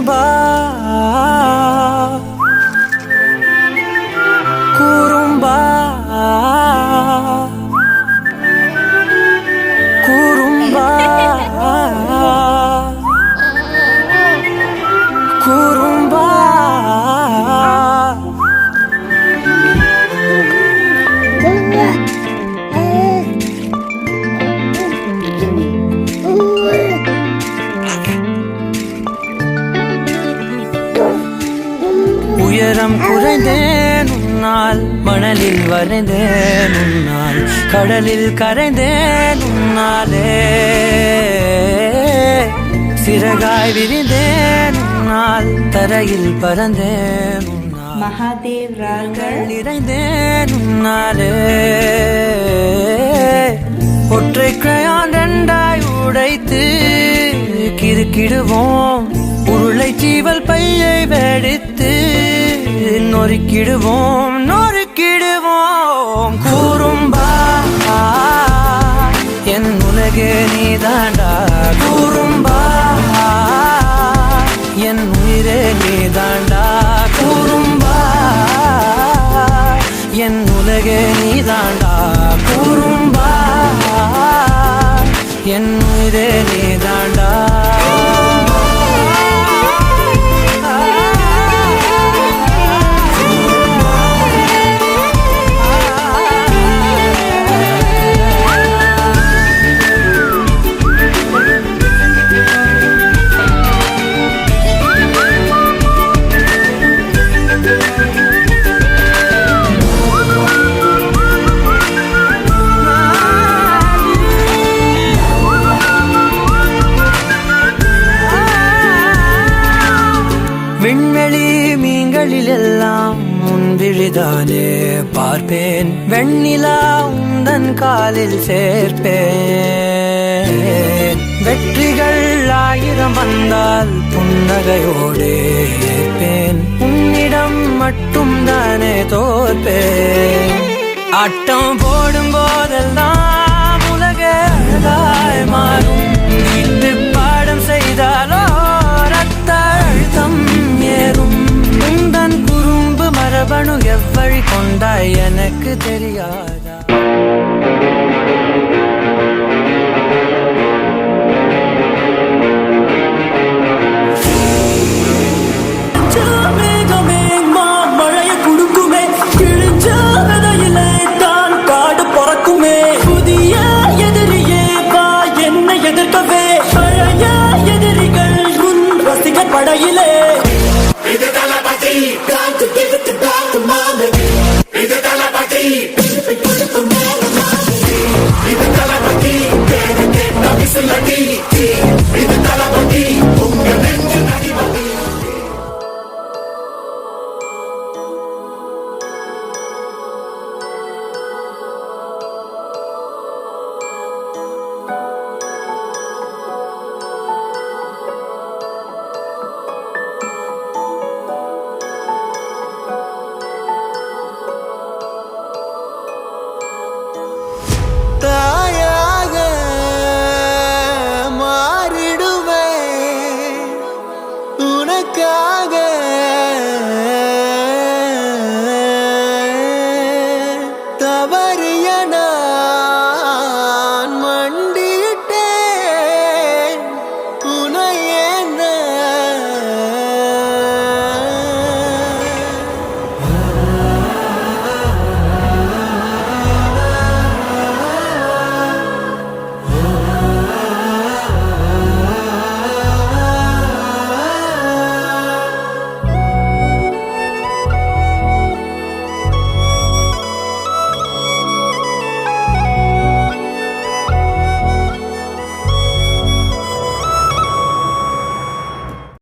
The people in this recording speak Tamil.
குறும்பா குறும்பா குறும்பா குறும்பா உயரம் குறைந்தேன் உன்னால், மணலில் வரைந்தேன் உன்னால், கடலில் கரைந்தேன் உன்னாலே, சிறகாய் விரிந்தேன் உன்னால், தரையில் பறந்தேன் உன்னால், மகாதேவ் ராகங்கள் நிறைந்தேன் உன்னாலே, ஒற்றை கிரையான் ரெண்டாய் உடைத்து கிறுக்கிடுவோம், உருளை சீவல் பையை வெடித்து நொறுக்கிடுவோம் நொறுக்கிடுவோம். குறும்பா என் உலகே நீதாண்டா, குறும்பா என் உயிரே நீதாண்டா, குறும்பா என் உலகே நீதாண்டா, குறும்பா என் உயிரே நீதாண்டா. விண்வெளி மீன்களில் எல்லாம் முன்விழிதானே பார்ப்பேன், வெண்ணிலா உந்தன் காலில் சேர்ப்பேன், வெற்றிகள் 1000 வந்தால் புன்னகையோடு ஏற்பேன், உன்னிடம் மட்டும் தானே தோற்பேன். ஆட்டம் போடும் போதெல்லாம் உலக அழகாய் மாறும், வீட்டு பாடம் செய்தாலோ ரத்த அழுத்தம் ஏறும், உந்தன் குறும்பு மரபணு எவ்வழி கொண்டாய் எனக்கு தெரியாதா. மழைய குடுக்குமே, கிழிஞ்ச விதையிலே தான் காடு பொறக்குமே, புதிய எதிரியே வா என்னை எதிர்க்கவே, பழைய எதிரிகள் உன் ரசிகர் படையிலே.